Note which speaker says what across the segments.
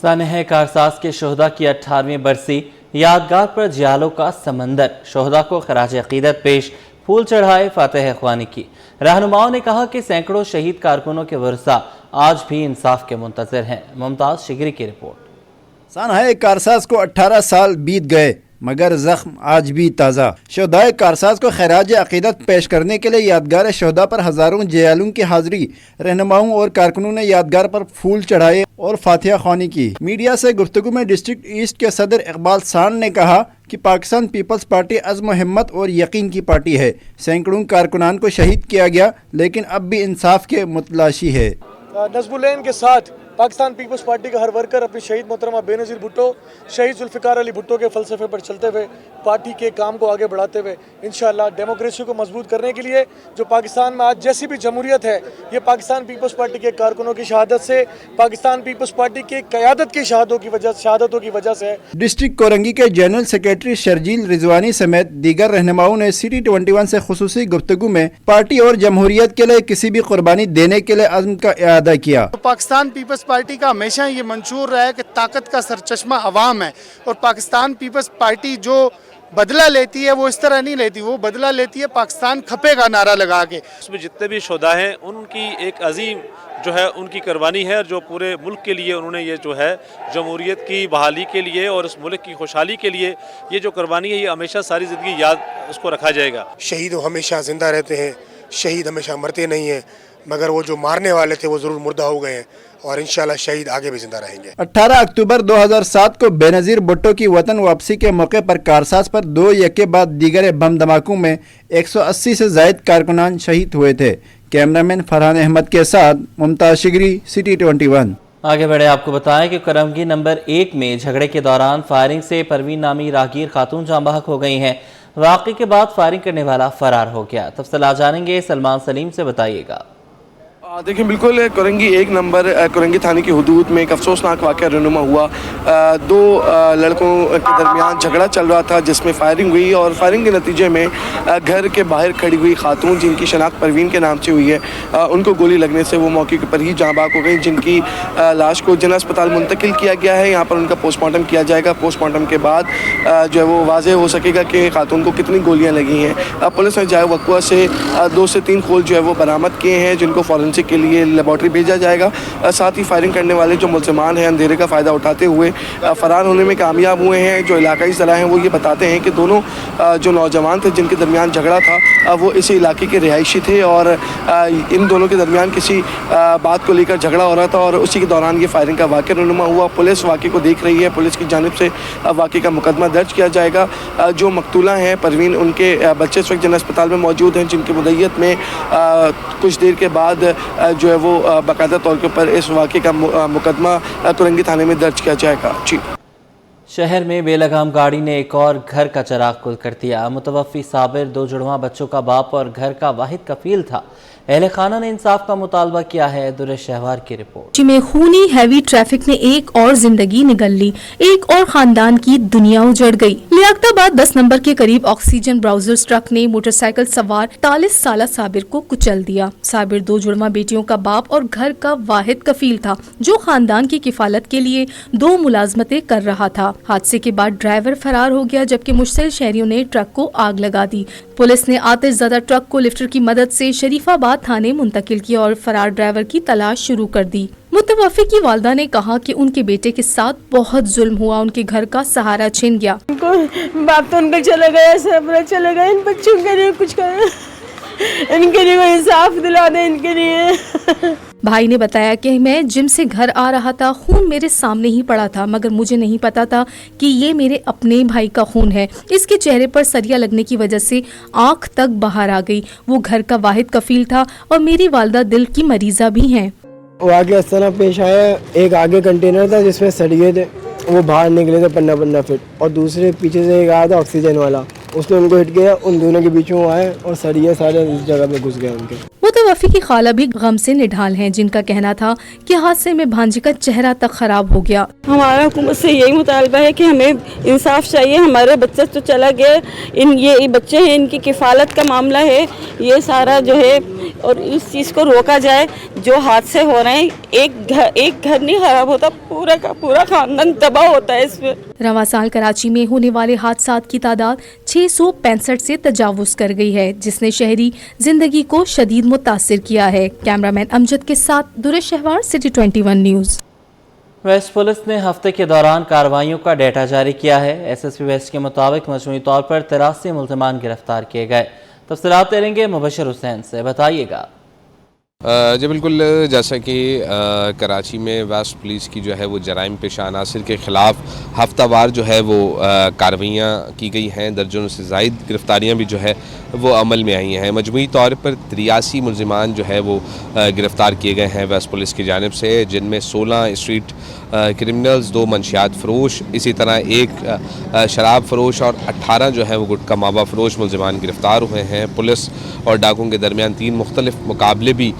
Speaker 1: सानह कारसाज के शोहदा की 18वीं बरसी यादगार पर जियालों का समंदर। शोहदा को खराज अकीदत पेश, फूल चढ़ाए फातह ख्वानी की। रहनुमाओं ने कहा कि सैकड़ों शहीद कारकुनों के वर्सा आज भी इंसाफ के मुंतजर हैं। मुमताज शिगरी की रिपोर्ट।
Speaker 2: सानह कारसाज को 18 साल बीत गए मगर जख्म आज भी ताज़ा। शोहदाए कारसाज को खैराज अकीदत पेश करने के लिए यादगार शोहदा पर हज़ारों जियालों की हाजिरी। रहनुमाओं और कारकुनों ने यादगार पर फूल चढ़ाए और फातिहा ख्वानी की। मीडिया से गुफ्तगू में डिस्ट्रिक्ट ईस्ट के सदर इकबाल सान ने कहा कि पाकिस्तान पीपल्स पार्टी अज़्म हिम्मत और यकीन की पार्टी है। सैकड़ों कारकुनान को शहीद किया गया लेकिन अब भी इंसाफ के मुतलाशी है।
Speaker 3: नज़्मुल के साथ पाकिस्तान पीपल्स पार्टी का हर वर्कर अपनी शहीद मोहतरमा बेनज़ीर भुट्टो, शहीद जुल्फ़िकार अली भुट्टो के फ़लसफ़े पर चलते हुए पार्टी के काम को आगे बढ़ाते हुए इंशाअल्लाह डेमोक्रेसी को मजबूत करने के लिए जो पाकिस्तान में आज जैसी भी जमहूरियत है, ये पाकिस्तान पीपल्स पार्टी के कारकुनों की शहादत से, पाकिस्तान पीपल्स पार्टी की क़यादत की शहादतों की वजह से। डिस्ट्रिक्ट
Speaker 2: कोरंगी के जनरल सेक्रेटरी शर्जील रिजवानी समेत दीगर रहनुमाओं ने सिटी 21 से खुसूसी गुफ्तगू में पार्टी और जमहूरियत के लिए किसी भी कुर्बानी देने के लिए अज़्म का इआदा किया।
Speaker 4: पाकिस्तान पीपल्स पार्टी का हमेशा ये मंशूर रहा है कि ताकत का सरचश्मा अवाम है और पाकिस्तान पीपल्स पार्टी जो बदला लेती है वो इस तरह नहीं लेती, वो बदला लेती है पाकिस्तान खपेगा नारा लगा के।
Speaker 5: उसमें जितने भी शोहदा हैं उनकी एक अजीम जो है उनकी कुर्बानी है, जो पूरे मुल्क के लिए उन्होंने ये जो है जमहूरियत की बहाली के लिए और उस मुल्क की खुशहाली के लिए ये जो कुर्बानी है ये हमेशा सारी ज़िंदगी याद उसको रखा जाएगा।
Speaker 6: शहीद हमेशा ज़िंदा रहते हैं, शहीद हमेशा मरते नहीं हैं, मगर वो जो मारने वाले थे वो ज़रूर मुर्दा हो गए हैं और इंशाल्लाह शहीद आगे भी जिंदा रहेंगे।
Speaker 2: 18 अक्टूबर 2007 को बेनज़ीर भुट्टो की वतन वापसी के मौके पर कारसाज पर 2 यके बाद दीगर बम धमाकों में 180 से ज़ायद कारकुनान शहीद हुए थे। कैमरामैन फरहान अहमद के साथ मुमताज शिगरी, सिटी 21।
Speaker 1: आगे बढ़े आपको बताएं कि करमगी नंबर 1 में झगड़े के दौरान फायरिंग से परवीन नामी राहगीर खातून जाँ बहक हो गई हैं। वाक़े के बाद फायरिंग करने वाला फरार हो गया। तफसीलात जानेंगे, सलमान सलीम से बताइएगा।
Speaker 7: देखिए बिल्कुल कोरंगी 1 नंबर कोरंगी थाने की हदूद में एक अफसोसनाक वाक़या रहनुमा हुआ। 2 लड़कों के दरमियान झगड़ा चल रहा था जिसमें फायरिंग हुई और फायरिंग के नतीजे में घर के बाहर खड़ी हुई खातून जिनकी शनाख्त परवीन के नाम से हुई है उनको गोली लगने से वो मौके पर ही जाँ बहक हो गई, जिनकी लाश को जिला अस्पताल मुंतकिल किया गया है। यहाँ पर उनका पोस्टमार्टम किया जाएगा। पोस्टमार्टम के बाद जो है वो वाज़ेह हो सकेगा कि खातून को कितनी गोलियाँ लगी हैं। पुलिस ने जाए वक़्वा से 2 से 3 खोल जो है वो बरामद किए हैं जिनको फॉरेंसिक के लिए लेबॉर्ट्री भेजा जाएगा। साथ ही फायरिंग करने वाले जो मुलज़मान हैं अंधेरे का फ़ायदा उठाते हुए फ़रार होने में कामयाब हुए हैं। जो इलाकाई ज़रा हैं वो ये बताते हैं कि दोनों जो नौजवान थे जिनके दरमियान झगड़ा था वो इसी इलाके के रिहायशी थे और इन दोनों के दरमियान किसी बात को लेकर झगड़ा हो रहा था और उसी के दौरान ये फायरिंग का वाक़या रहनुमा हुआ। पुलिस वाक़े को देख रही है। पुलिस की जानिब से वाक़े का मुकदमा दर्ज किया जाएगा। जो मकतूला हैं परवीन, उनके बच्चे इस वक्त जिला अस्पताल में मौजूद हैं जिनकी मुद्दत में कुछ देर के बाद जो है वो बाकायदा तौर के ऊपर इस वाक़े का मुकदमा कोरंगी थाने में दर्ज किया जाएगा। जी।
Speaker 1: शहर में बेलगाम गाड़ी ने एक और घर का चिराग गुल कर दिया। मुतवफ़ी साबिर 2 जुड़वा बच्चों का बाप और घर का वाहिद कफील था। अहले खाना ने इंसाफ का मुतालबा किया है। दुर्र शहवार की रिपोर्ट।
Speaker 8: में खूनी हैवी ट्रैफिक ने एक और जिंदगी निगल ली। एक और खानदान की दुनिया उजड़ गई। लियाकताबाद 10 नंबर के करीब ऑक्सीजन ब्राउजर्स ट्रक ने मोटरसाइकिल सवार 43 साला साबिर को कुचल दिया। साबिर 2 जुड़वा बेटियों का बाप और घर का वाहिद कफील था जो खानदान की किफालत के लिए 2 मुलाजमतें कर रहा था। हादसे के बाद ड्राइवर फरार हो गया जबकि मुश्तिल शहरियों ने ट्रक को आग लगा दी। पुलिस ने आतिशज़दा ट्रक को लिफ्टर की मदद से शरीफाबाद थाने मुंतकिल किया और फरार ड्राइवर की तलाश शुरू कर दी। मुतवफ़ी की वालदा ने कहा कि उनके बेटे के साथ बहुत जुल्म हुआ, उनके घर का सहारा छिन गया।
Speaker 9: बाप तो उनका चला गया, सब चला गया। इन बच्चों के लिए कुछ कर, इनके लिए इंसाफ दिला दे इनके लिए।
Speaker 8: भाई ने बताया कि मैं जिम से घर आ रहा था, खून मेरे सामने ही पड़ा था मगर मुझे नहीं पता था कि ये मेरे अपने भाई का खून है। इसके चेहरे पर सरिया लगने की वजह से आंख तक बाहर आ गई। वो घर का वाहिद कफील था और मेरी वालदा दिल की मरीजा भी हैं।
Speaker 10: वो आगे इस तरह पेश आया, एक आगे कंटेनर था जिसमें सरिये थे, वो बाहर निकले थे 15-15 फीट और दूसरे पीछे से एक आया था ऑक्सीजन वाला, उसने उनको हिट किया, उन दोनों के बीच में वो आए और सरिये सारे इस जगह पे घुस गए उनके।
Speaker 8: मुतवफ़ी की खाला भी गम से निढाल हैं, जिनका कहना था कि हादसे में भांजे का चेहरा तक खराब हो गया।
Speaker 9: हमारा हुकूमत से यही मुतालबा है कि हमें इंसाफ चाहिए। हमारे बच्चा तो चला गया, ये बच्चे हैं, इनकी किफ़ालत का मामला है, ये सारा जो है, और इस चीज़ को रोका जाए। जो हादसे हो रहे हैं, एक घर नहीं खराब होता, पूरा का पूरा खानदान तबाह होता है इसमें।
Speaker 8: रवां साल कराची में होने वाले हादसात की तादाद 665 से तजावुज़ कर गई है, जिसने शहरी जिंदगी को शदीद मुतासिर किया है। कैमरामैन अमजद के साथ Duresh Shahwar, city 21 news.
Speaker 1: West police ने हफ्ते के दौरान कार्रवाइयों का डेटा जारी किया है। SSP वेस्ट के मुताबिक मजमूई तौर पर 83 मुल्ज़िमान गिरफ्तार किए गए। तफसीलात लेंगे मुबशर हुसैन से, बताइएगा।
Speaker 11: जी बिल्कुल, जैसा कि कराची में वेस्ट पुलिस की जो है वो जराइम पेशा अनासर के ख़िलाफ़ हफ्तावार जो है वो कार्रवाइयाँ की गई हैं। दर्जनों से ज़ायद गिरफ़्तारियाँ भी जो है वो अमल में आई हैं। मजमूई तौर पर 83 मुल्ज़िमान जो है वो गिरफ़्तार किए गए हैं वेस्ट पुलिस की जानिब से, जिनमें 16 स्ट्रीट क्रिमिनल्स, 2 मंशियात फ़रोश, इसी तरह 1 शराब फ़रोश और 18 जो है वो गुटका मावा फ़रोश मुल्ज़िमान गिरफ़्तार हुए हैं। पुलिस और डाकुओं के दरमियान 3 मुख्तलिफ मुकाबले भी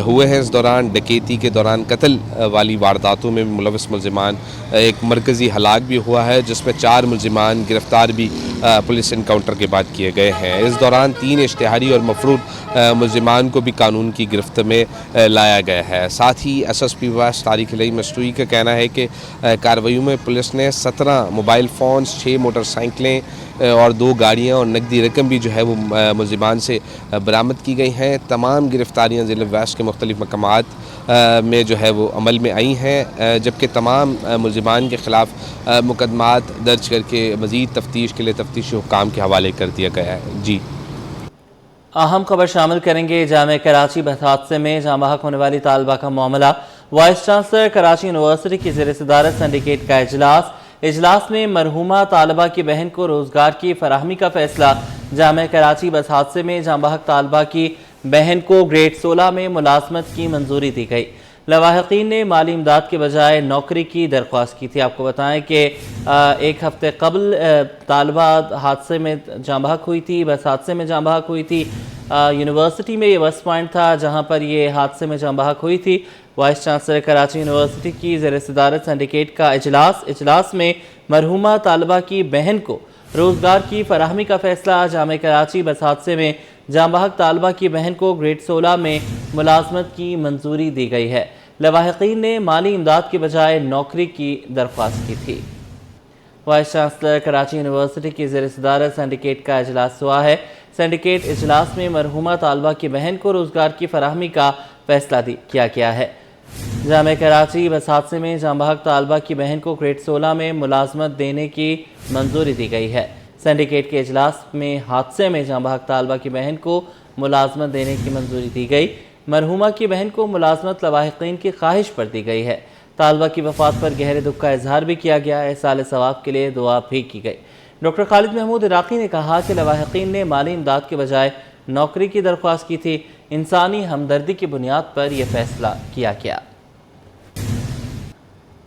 Speaker 11: हुए हैं। इस दौरान डकैती के दौरान कत्ल वाली वारदातों में मुलविस मुल्ज़िमान, एक मरकज़ी हलाक भी हुआ है, जिसमें 4 मुल्ज़िमान गिरफ़्तार भी पुलिस इनकाउंटर के बाद किए गए हैं। इस दौरान 3 इश्तिहारी और मफरूद मुल्ज़िमान को भी कानून की गिरफ्त में लाया गया है। साथ ही SSP वेस्ट तारिक अलई मस्तूई का कहना है कि कार्रवाइयों में पुलिस ने 17 मोबाइल फ़ोन्स, 6 मोटरसाइकिलें और 2 गाड़ियाँ और नकदी रकम भी जो है वो मुल्ज़िमान से बरामद की गई हैं। तमाम गिरफ़्तारियाँ ज़िले वेस्ट के मुख्तलिफ मकामात में जो है वो अमल में आई हैं, जबकि तमाम मुल्ज़िमान के ख़िलाफ़ मुकदमात दर्ज करके मज़ीद तफ्तीश के लिए तफ्तीशी हुक्काम के हवाले कर दिया गया है। जी,
Speaker 1: अहम खबर शामिल करेंगे। जामे कराची बस हादसे में जाँ बहक होने वाली तालबा का मामला। वाइस चांसलर कराची यूनिवर्सिटी की ज़ेर सदारत सिंडिकेट का इजलास में मरहूमा तालबा की बहन को रोज़गार की फराहमी का फैसला। जामे कराची बस हादसे में जाँ बहक तालबा की बहन को ग्रेड 16 में मुलाजमत की मंजूरी दी गई। लवाहिकीन ने माली इमदाद के बजाय नौकरी की दरख्वास्त की थी। आपको बताएं कि एक हफ्ते कबल तालबा हादसे में जाँ बहक हुई थी, बस हादसे में जाँ बहक हुई थी। यूनिवर्सिटी में ये बस पॉइंट था जहाँ पर ये हादसे में जाँ बहक हुई थी। वाइस चांसलर कराची यूनिवर्सिटी की ज़ेर सदारत सिंडिकेट का इजलास में मरहूमा तालबा की बहन को रोज़गार की फराहमी का फैसला। जामे कराची बस हादसे में जाँ बहक तालबा की बहन को ग्रेड 16 में मुलाजमत की मंजूरी दी गई है। लवाहिकीन ने माली इमदाद के बजाय नौकरी की दरख्वास्त की थी। वाइस चांसलर कराची यूनिवर्सिटी की ज़ेर सदारत सिंडिकेट का इजलास हुआ है। सिंडिकेट इजलास में मरहूमा तालबा की बहन को रोज़गार की फराहमी का फैसला किया गया है। जामे कराची बस हादसे में जाँ बहक तालबा की बहन को ग्रेड 16 में मुलाजमत देने की मंजूरी दी गई है। सिंडिकेट के इजलास में हादसे में जाँ बहक तालबा की बहन को मुलाजमत देने की मंजूरी दी गई। मरहूमा की बहन को मुलाजमत लवाहिकीन की ख्वाहिश पर दी गई है। तालबा की वफ़ात पर गहरे दुख का इजहार भी किया गया है। साल सवाब के लिए दुआ भी की गई। डॉक्टर खालिद महमूद इराक़ी ने कहा कि लवाहिकीन ने माली इमदाद के बजाय नौकरी की दरख्वास्त की थी। इंसानी हमदर्दी की बुनियाद पर यह फैसला किया गया।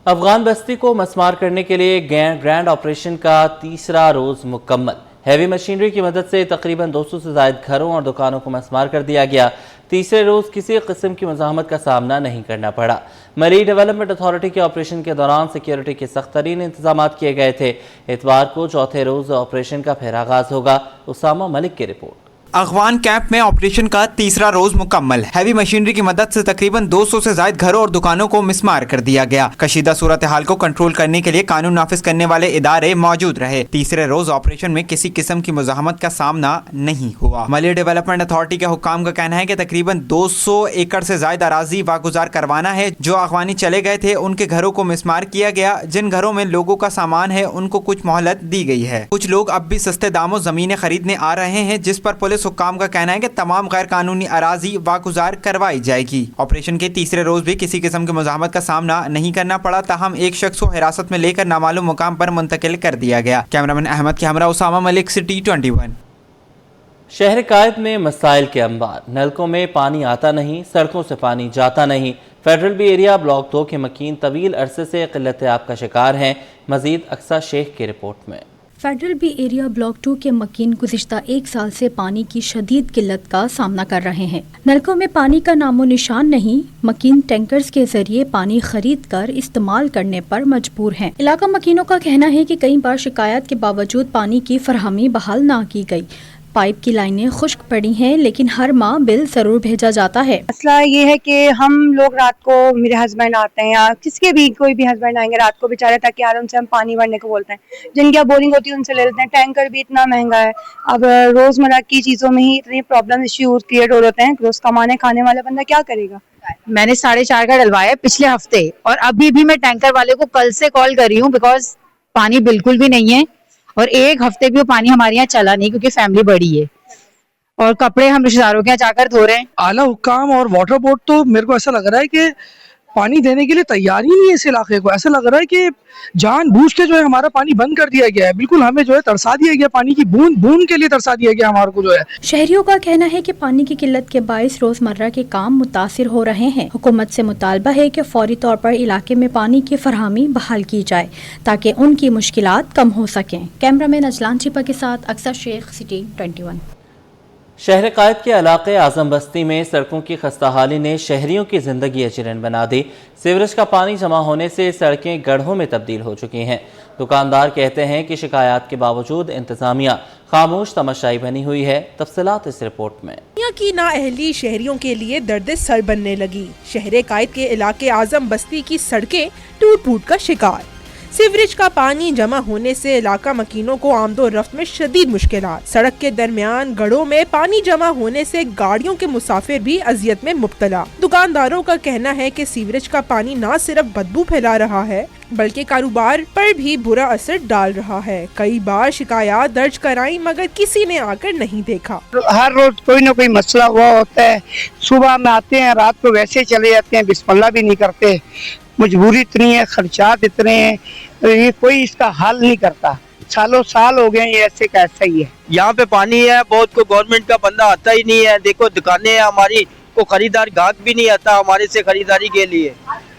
Speaker 1: अफगान बस्ती को मस्मार करने के लिए ग्रैंड ऑपरेशन का तीसरा रोज़ मुकम्मल। हैवी मशीनरी की मदद से तकरीबन 200 से ज़ायद घरों और दुकानों को मस्मार कर दिया गया। तीसरे रोज़ किसी किस्म की मज़ाहमत का सामना नहीं करना पड़ा। मरी डेवलपमेंट अथॉरिटी के ऑपरेशन के दौरान सिक्योरिटी के सख्त तरीन इंतजाम किए गए थे। इतवार को चौथे रोज़ ऑपरेशन का फिर आगाज़ होगा। उसामा मलिक की रिपोर्ट।
Speaker 12: अफगान कैंप में ऑपरेशन का तीसरा रोज मुकम्मल। हैवी मशीनरी की मदद से तकरीबन 200 से ज्यादा घरों और दुकानों को मिसमार कर दिया गया। कशीदा सूरत हाल को कंट्रोल करने के लिए कानून नाफिज करने वाले इदारे मौजूद रहे। तीसरे रोज ऑपरेशन में किसी किस्म की मुज़ाहमत का सामना नहीं हुआ। मली डेवलपमेंट अथॉरिटी के हुक्काम का कहना है कि तकरीबन 200 एकड़ से ज्यादा अराजी वागुजार करवाना है। जो अफगानी चले गए थे उनके घरों को मिसमार किया गया। जिन घरों में लोगों का सामान है उनको कुछ मोहलत दी गई है। कुछ लोग अब भी सस्ते दामों जमीनें खरीदने आ रहे हैं, जिस पर पुलिस हुक्काम का कहना है कि तमाम गैर कानूनी अराजी वागुजार करवाई जाएगी। ऑपरेशन के तीसरे रोज भी किसी किस्म की मुज़ाहमत का सामना नहीं करना पड़ा। ताहम एक शख्स को हिरासत में लेकर नामालूम मुकाम पर मुंतकिल कर दिया गया। कैमरामैन अहमद के हमरा उसामा मलिक, सिटी 21।
Speaker 1: शहर कायद में मसाइल के अंबार। नलकों में पानी आता नहीं, सड़कों से पानी जाता नहीं। फेडरल बी एरिया ब्लॉक 2 के मकीन तवील अरसे से किल्लत आब का शिकार हैं। मजीद अक्सा शेख की रिपोर्ट में।
Speaker 8: फेडरल बी एरिया ब्लॉक 2 के मकीन गुज़िश्ता एक साल से पानी की शदीद किल्लत का सामना कर रहे हैं। नलकों में पानी का नामो निशान नहीं, मकीन टैंकर्स के जरिए पानी खरीद कर इस्तेमाल करने पर मजबूर हैं। इलाका मकीनों का कहना है कि कई बार शिकायत के बावजूद पानी की फरहमी बहाल ना की गई। पाइप की लाइनें खुश्क पड़ी हैं, लेकिन हर माह बिल जरूर भेजा जाता है।
Speaker 13: मसला ये है कि हम लोग रात को, मेरे हस्बैंड आते हैं या किसके भी कोई भी हस्बैंड आएंगे रात को बेचारे, ताकि यार उनसे हम पानी भरने को बोलते हैं। जिनकी अब बोरिंग होती है उनसे ले लेते हैं। टैंकर भी इतना महंगा है। अब रोजमर्रा की चीजों में ही इतने प्रॉब्लम इश्यूज क्रिएट हो जाते हैं। रोज कमाने खाने वाला बंदा क्या करेगा।
Speaker 14: मैंने 4.5 का डलवाया पिछले हफ्ते, और अभी भी मैं टैंकर वाले को कल से कॉल कर रही हूँ, बिकॉज पानी बिल्कुल भी नहीं है। और एक हफ्ते भी वो पानी हमारे यहाँ चला नहीं, क्योंकि फैमिली बड़ी है और कपड़े हम रिश्तेदारों के यहाँ जाकर धो रहे हैं।
Speaker 15: आला हुक्काम और वाटर बोर्ड तो मेरे को ऐसा लग रहा है कि पानी देने के लिए तैयार ही नहीं है इस इलाके को। ऐसा लग रहा है कि जानबूझ के जो है हमारा पानी बंद कर दिया गया है। बिल्कुल हमें जो है तरसा दिया गया, पानी की बूंद बूंद के लिए तरसा दिया गया हमारे को जो है।
Speaker 8: शहरियों का कहना है कि पानी की किल्लत के बाइस रोजमर्रा के काम मुतासिर हो रहे हैं। हुकूमत से मुतालबा है कि फौरी तौर पर इलाके में पानी की फरहमी बहाल की जाए ताकि उनकी मुश्किलात कम हो सकें। कैमरामैन अजलान छिपा के साथ अक्सर शेख, सिटी 21।
Speaker 1: शहर कायद के इलाके आजम बस्ती में सड़कों की खस्ताहाली ने शहरियों की जिंदगी अचरन बना दी। सीवरेज का पानी जमा होने से सड़कें गड्ढों में तब्दील हो चुकी हैं। दुकानदार कहते हैं कि शिकायत के बावजूद इंतजामिया खामोश तमाशाई बनी हुई है। तफसीलात इस रिपोर्ट में।
Speaker 16: की नाअहली शहरियों के लिए दर्द सर बनने लगी। शहर कायद के इलाके आजम बस्ती की सड़कें टूट फूट का शिकार। सीवरेज का पानी जमा होने से इलाका मकीनों को आमदो रफ्त में शदीद मुश्किलात। सड़क के दरमियान गड़ों में पानी जमा होने से गाड़ियों के मुसाफिर भी अजियत में मुब्तला। दुकानदारों का कहना है कि सीवरेज का पानी न सिर्फ बदबू फैला रहा है बल्कि कारोबार पर भी बुरा असर डाल रहा है। कई बार शिकायत दर्ज कराई मगर किसी ने आकर नहीं देखा।
Speaker 17: हर रोज कोई न कोई मसला हुआ होता है। सुबह में आते हैं, रात को वैसे चले जाते हैं, बिस्मिल्लाह भी नहीं करते। मजबूरी इतनी है, खर्चात इतने हैं, ये कोई इसका हल नहीं करता। सालों साल हो गए ये ऐसे का ऐसा ही है।
Speaker 18: यहाँ पे पानी है बहुत, को गवर्नमेंट का बंदा आता ही नहीं है। देखो दुकानें हैं हमारी, को खरीदार गाहक भी नहीं आता हमारे से खरीदारी के लिए।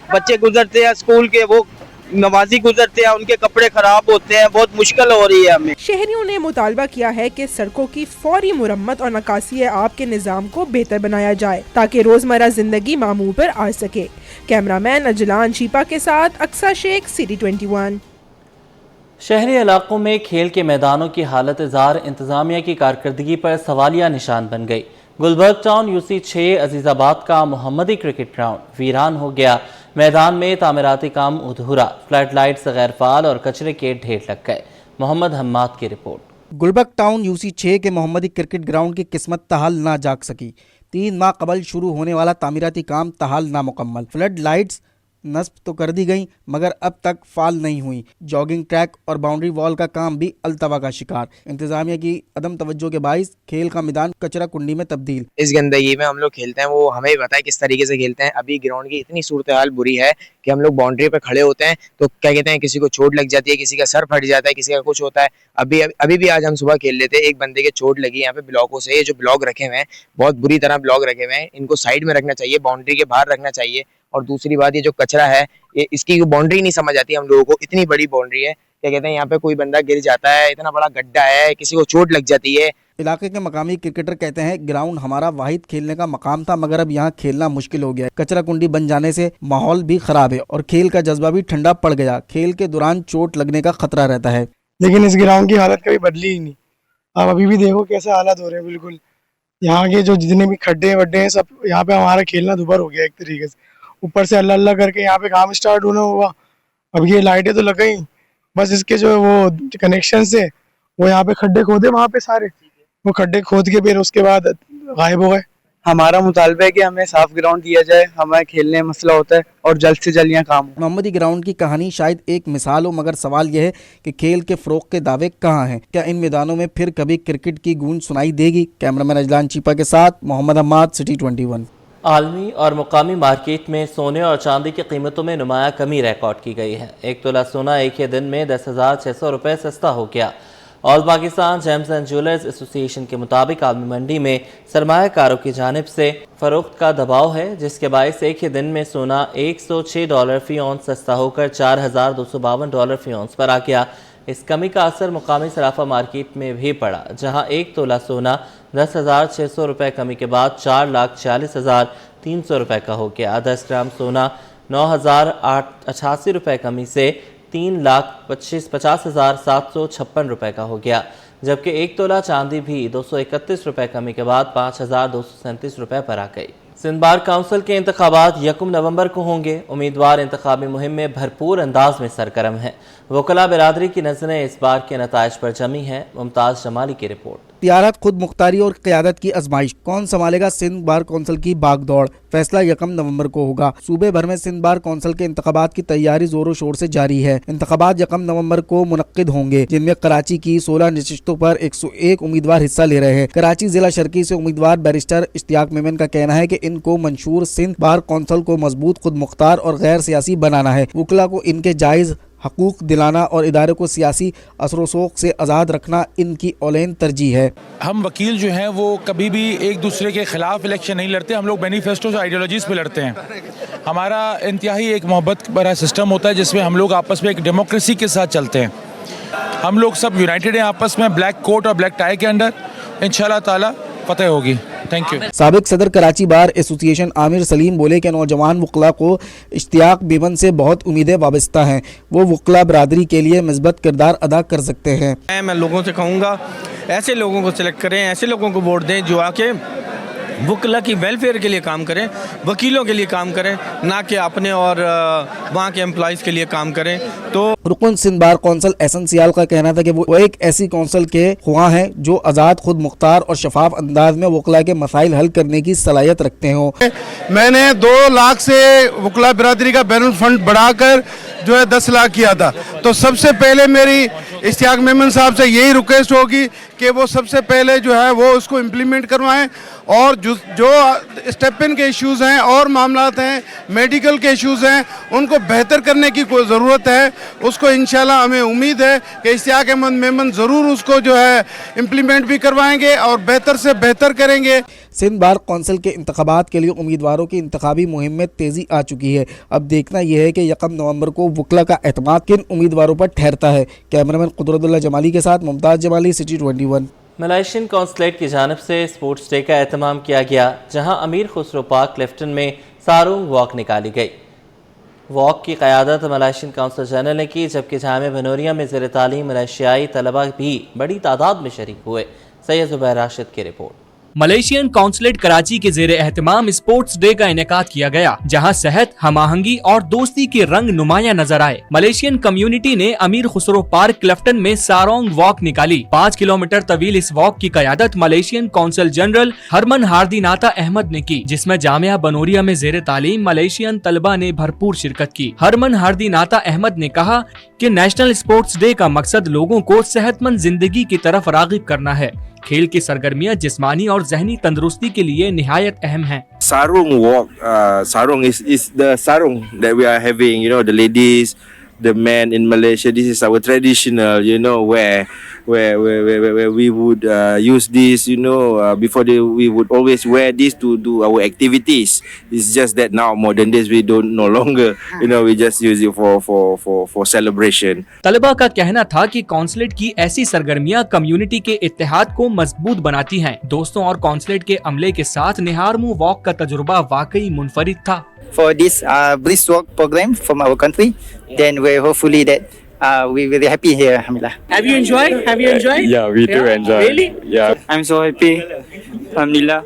Speaker 18: बच्चे गुजरते हैं स्कूल के, वो नमाजी गुजरते हैं, उनके कपड़े खराब होते हैं, बहुत मुश्किल हो रही है हमें।
Speaker 16: शहरियों ने मुतालबा किया है कि सड़कों की फौरी मुरम्मत और नकासी आब के निज़ाम को बेहतर बनाया जाए ताकि रोजमर्रा जिंदगी मामूल पर आ सके। कैमरामैन अजलान छिपा के साथ अक्सर शेख, सिटी 21।
Speaker 1: शहरी इलाकों में खेल के मैदानों की हालत जार इंतजामिया की कारकर्दगी पर सवालिया निशान बन गई। गुलबर्ग टाउन यूसी 6 अजीजाबाद का मोहम्मदी क्रिकेट ग्राउंड वीरान हो गया। मैदान में तामीराती काम अधूरा, फ्लड लाइट्स गैर फाल और कचरे के ढेर लग गए। मोहम्मद हम्माद की रिपोर्ट।
Speaker 19: गुलबर्ग टाउन यूसी 6 के मोहम्मदी क्रिकेट ग्राउंड की किस्मत तहाल ना जाग सकी। 3 माह कबल शुरू होने वाला तामीराती काम तहाल नामुकम्मल। फ्लड लाइट्स नस्ब तो कर दी गई मगर अब तक फाल नहीं हुई। जॉगिंग ट्रैक और बाउंड्री वॉल का काम भी अल्तवा का शिकार। इंतजामिया की अदम तवज्जो के बाइस खेल का मैदान कचरा कुंडी में तब्दील।
Speaker 20: इस गंदगी में हम लोग खेलते हैं, वो हमें भी पता है किस तरीके से खेलते हैं। अभी ग्राउंड की इतनी सूरत हाल बुरी है कि हम लोग बाउंड्री पे खड़े होते हैं तो क्या कहते हैं, किसी को चोट लग जाती है, किसी का सर फट जाता है, किसी का कुछ होता है। अभी भी आज हम सुबह खेल लेते, एक बंदे के चोट लगी यहाँ पे ब्लॉकों से। ये जो ब्लॉक रखे हुए हैं बहुत बुरी तरह ब्लॉक रखे हुए हैं, इनको साइड में रखना चाहिए, बाउंड्री के बाहर रखना चाहिए। और दूसरी बात, ये जो कचरा है ये इसकी बाउंड्री नहीं समझ आती हम लोगों को। इतनी बड़ी बाउंड्री है, क्या कहते हैं, यहाँ पे कोई बंदा गिर जाता है, इतना बड़ा गड्ढा है, किसी को चोट लग जाती है।
Speaker 19: इलाके के मकामी क्रिकेटर कहते हैं ग्राउंड हमारा वाहिद खेलने का मकाम था मगर अब यहाँ खेलना मुश्किल हो गया है। कचरा कुंडी बन जाने से माहौल भी खराब है और खेल का जज्बा भी ठंडा पड़ गया। खेल के दौरान चोट लगने का खतरा रहता है।
Speaker 10: लेकिन इस ग्राउंड की हालत कभी बदली ही नहीं। आप अभी भी देखो कैसे हालात हो रहे हैं। बिल्कुल यहाँ के जो जितने भी खड्डे वड्डे हैं सब, यहाँ पे हमारा खेलना दुभर हो गया एक तरीके से। ऊपर से अल्लाह अल्लाह करके यहाँ पे काम स्टार्ट होना हुआ। अब ये लाइटें तो लग गई, बस इसके जो वो कनेक्शन से वो यहाँ पे खड्डे खोदे वहाँ पे सारे, वो खड्डे खोद के फिर उसके बाद गायब हो गए।
Speaker 18: हमारा मुतालबा है कि हमें साफ ग्राउंड दिया जाए, हमें खेलने में मसला होता है और जल्द से जल्द यहाँ काम हो।
Speaker 19: मोहम्मदी ग्राउंड की कहानी शायद एक मिसाल हो मगर सवाल यह है कि खेल के फ़रोग़ के दावे कहाँ हैं। क्या इन मैदानों में फिर कभी क्रिकेट की गूंज सुनाई देगी? कैमरामैन अजलान छिपा के साथ मोहम्मद हम्माद, सिटी 21।
Speaker 1: आलमी और मुकामी मार्केट में सोने और चांदी की कीमतों में नुमाया कमी रिकॉर्ड की गई है। 1 तोला सोना एक ही दिन में 10,600 रुपये सस्ता हो गया। All Pakistan James and jewellers association के मुताबिक आलमी मंडी में सरमायाकारों की जानिब से फरोख्त का दबाव है जिसके बायस एक ही दिन में सोना $106 फी औंस सस्ता होकर $4,252 फी औंस पर आ गया। इस कमी का असर मुकामी सराफा मार्केट में भी पड़ा, जहां 1 तोला सोना 10,600 रुपए कमी के बाद 4,40,300 रुपए का हो गया। 10 ग्राम सोना 9,088 रुपए कमी से 3,50,756 रुपए का हो गया, जबकि 1 तोला चांदी भी 231 रुपए कमी के बाद 5,237 रुपए पर आ गई। सिंध बार काउंसिल के इंतखाबात 1 नवंबर को होंगे। उम्मीदवार इंतखाबी मुहिम में भरपूर अंदाज में सरगर्म हैं। वकला बिरादरी की नज़रें इस बार के नताइज पर जमी हैं। मुमताज़ जमाली की रिपोर्ट।
Speaker 19: इख्तियारात, खुद मुख्तारी और क़यादत की आजमाइश, कौन संभालेगा सिंध बार कौंसिल की भागदौड़, फैसला 1 नवंबर को होगा। सूबे भर में सिंध बार कौंसिल के इंतखाबात की तैयारी जोरों शोर से जारी है। इंतखाबात 1 नवंबर को मुनक्किद होंगे, जिनमें कराची की 16 नशिस्तों पर 101 उम्मीदवार हिस्सा ले रहे हैं। कराची जिला शर्की से उम्मीदवार बैरिस्टर इश्तियाक मेमन का कहना है कि इनको मंशूर सिंध बार कौंसिल को मजबूत, खुद मुख्तार और गैर सियासी बनाना है। वकला को इनके जायज़ हकूक दिलाना और इदारे को सियासी असर-ओ-शौक़ से आज़ाद रखना इनकी औलेन तरजीह है।
Speaker 21: हम वकील जो हैं वो कभी भी एक दूसरे के ख़िलाफ़ इलेक्शन नहीं लड़ते, हम लोग मैनिफेस्टो से आइडियोलॉजीज़ पे लड़ते हैं। हमारा इंतहाई एक मोहब्बत भरा सिस्टम होता है जिसमें हम लोग आपस में एक डेमोक्रेसी के साथ चलते हैं। हम लोग सब यूनाइटेड हैं आपस में, ब्लैक कोट और ब्लैक टाई के अंडर। इंशाल्लाह ताला फतह होगी। Thank you.
Speaker 19: साबिक सदर कराची बार एसोसिएशन आमिर सलीम बोले कि नौजवान वकला को इश्तियाक मेमन से बहुत उम्मीदें वाबस्ता हैं। वो वकला बरादरी के लिए مثبت किरदार अदा कर सकते हैं।
Speaker 22: मैं लोगों से कहूँगा ऐसे लोगों को सिलेक्ट करें, ऐसे लोगों को वोट दें जो आके वकला की वेलफेयर के लिए काम करें, वकीलों के लिए काम करें, ना कि अपने और वहाँ के एम्प्लॉइज़ के लिए काम करें। तो
Speaker 19: रुकन सिंध बार कौंसिल एहसन सियाल का कहना था कि वो एक ऐसी कौंसिल के ख्वाह हैं जो आज़ाद, खुद मुख्तार और शफाफ अंदाज में वकला के मसाइल हल करने की सलाहियत रखते हों।
Speaker 4: मैंने 2 लाख से वकला बिरादरी का बैनुल फंड बढ़ाकर जो है 10 लाख किया था। तो सबसे पहले मेरी इश्तियाक मेमन साहब से यही रिक्वेस्ट होगी कि वो सबसे पहले जो है वो उसको इम्प्लीमेंट करवाएं और जो स्टेपन के इश्यूज़ हैं और मामलात हैं, मेडिकल के इश्यूज़ हैं, उनको बेहतर करने की कोई ज़रूरत है। उसको इंशाल्लाह हमें उम्मीद है कि इश्तियाक अहमद मेमन ज़रूर उसको जो है इम्प्लीमेंट भी करवाएंगे और बेहतर से बेहतर करेंगे।
Speaker 19: सिंध बार कौंसिल के इंतखाबात के लिए उम्मीदवारों की इंतखाबी मुहिम में तेज़ी आ चुकी है। अब देखना यह है कि 1 नवंबर को वकला का एतमाद किन उम्मीदवारों पर ठहरता है। कैमरामैन कुदरतुल्लाह जमाली के साथ Mumtaz Jamali, city 21।
Speaker 1: Malaysian consulate की जानिब से स्पोर्ट्स डे का एहतमाम किया गया, जहां अमीर खुसरो पार्क क्लिफ्टन में सारोंग वॉक निकाली गई। वॉक की क़यादत मलेशियन काउंसिल जनरल ने की, जबकि जामिया बनोरिया में ज़ेर तालीम मलेशियाई तलबा भी बड़ी तादाद में शरीक हुए। सैयद ज़ुबैर राशिद की रिपोर्ट।
Speaker 23: मलेशियन काउंसलेट कराची के ज़ेरे एहतमाम स्पोर्ट्स डे का इनेकाद किया गया, जहां सेहत, हमाहंगी और दोस्ती के रंग नुमाया नजर आए। मलेशियन कम्युनिटी ने अमीर खुसरो पार्क क्लिफ्टन में सारोंग वॉक निकाली। 5 किलोमीटर तवील इस वॉक की क़यादत Malaysian council general Herman Hardinata Ahmad ने की, जिसमें जामिया बनोरिया में ज़ेरे तालीम मलेशियन तलबा ने भरपूर शिरकत की। हरमन हार्दिनाता अहमद ने कहा कि नेशनल स्पोर्ट्स डे का मकसद लोगों को सेहतमंद जिंदगी की तरफ राग़िब करना है। खेल की सरगर्मियां जिस्मानी और ज़हनी तंदुरुस्ती के लिए निहायत अहम हैं।
Speaker 24: Sarung walk, sarung is the sarung that we are having. You know, the ladies, the men in Malaysia. This is our traditional, you know, where we would use this. You know, before we would always wear this to do our activities. It's just that now modern days we don't no longer. You know, we just use it for celebration.
Speaker 23: तलबा का कहना था कि consulate की ऐसी सरगर्मियां community के इत्तेहाद को मजबूत बनाती हैं। दोस्तों और कौंसलेट के अमले के साथ निहारमू वॉक का तजुर्बा वाकई मुनफरिद था।
Speaker 25: For this brisk walk program from our country, then we're hopefully that we're very happy here. Alhamdulillah.
Speaker 23: Have you enjoyed?
Speaker 24: Yeah, we do enjoy.
Speaker 23: Really?
Speaker 24: Yeah.
Speaker 25: I'm so happy. Alhamdulillah.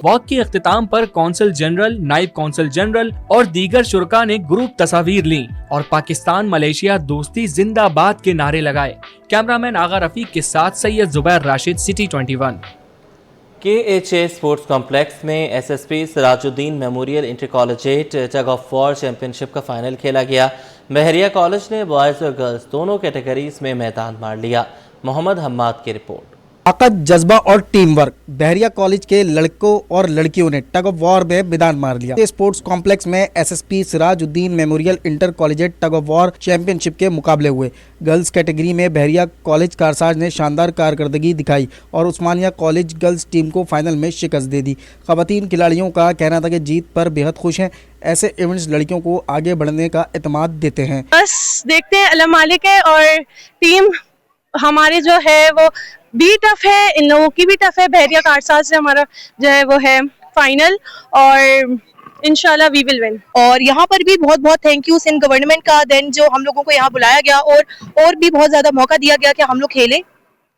Speaker 23: Walk के अख्तिताम पर consul general, नायब consul general और दीगर शुरका ने group तस्वीर ली और Pakistan Malaysia दोस्ती जिंदाबाद के नारे लगाए। कैमरामैन आगा रफीक के साथ Syed Zubair Rashid, city 21।
Speaker 1: KHA sports complex में SSP Sirajuddin memorial inter collegiate tug of war championship का फाइनल खेला गया। बहरिया कॉलेज ने बॉयज़ और गर्ल्स दोनों कैटेगरीज में मैदान मार लिया। मोहम्मद हम्माद की रिपोर्ट।
Speaker 19: ताकत, जज्बा और टीम वर्क। बहरिया कॉलेज के लड़कों और लड़कियों ने टग ऑफ वॉर में मैदान मार लिया। स्पोर्ट्स कॉम्प्लेक्स में SSP Sirajuddin memorial inter collegiate tug of war championship के मुकाबले हुए। गर्ल्स कैटेगरी में बहरिया कॉलेज कारसाज ने शानदार कारकर्दगी दिखाई और उस्मानिया कॉलेज गर्ल्स टीम को फाइनल में शिकस्त दे दी। खवातीन खिलाड़ियों का कहना था कि जीत पर बेहद खुश हैं। ऐसे इवेंट्स लड़कियों को आगे बढ़ने का एतमाद देते हैं।
Speaker 2: बस देखते हैं, अल्लाह मालिक है और टीम हमारे जो है वो भी टफ है, इन लोगों की भी टफ है। बहरिया कारसाज से हमारा जो है वो है फाइनल और इंशाल्लाह वी विल विन।
Speaker 3: और यहाँ पर भी बहुत बहुत थैंक यू सिंध गवर्नमेंट का, देन जो हम लोगों को यहाँ बुलाया गया और भी बहुत ज़्यादा मौका दिया गया कि हम लोग खेलें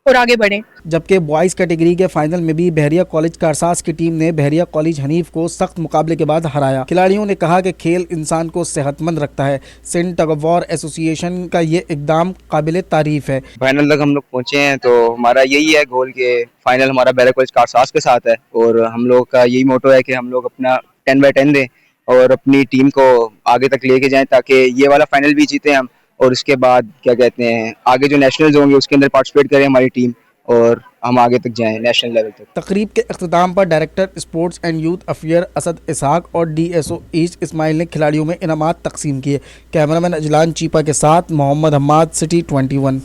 Speaker 3: और आगे बढ़ें।
Speaker 19: जबकि बॉयज़ कैटेगरी के फाइनल में भी बहरिया कॉलेज कारसाज की टीम ने बहरिया कॉलेज हनीफ को सख्त मुकाबले के बाद हराया। खिलाड़ियों ने कहा कि खेल इंसान को सेहतमंद रखता है। Sindh tug of war association का ये इकदाम काबिल तारीफ है।
Speaker 20: फाइनल तक हम लोग पहुंचे हैं तो हमारा यही है गोल कि फाइनल हमारा बहरिया कॉलेज कारसाज के साथ है और हम लोग का यही मोटो है कि हम लोग अपना 10/10 दें और अपनी टीम को आगे तक लेके जाएं ताकि ये वाला फाइनल भी जीते हम और उसके बाद क्या कहते हैं आगे जो नेशनल्स होंगे उसके अंदर पार्टिसिपेट करें हमारी टीम और हम आगे तक जाएं नेशनल लेवल तक।
Speaker 19: तकरीब के इख्तिताम पर director sports and youth affair Asad Ishaq और डीएसओ ईस्ट इस्माइल ने खिलाड़ियों में इनामात तकसीम किए। कैमरामैन अजलान चीपा के साथ मोहम्मद हम्माद, सिटी 21।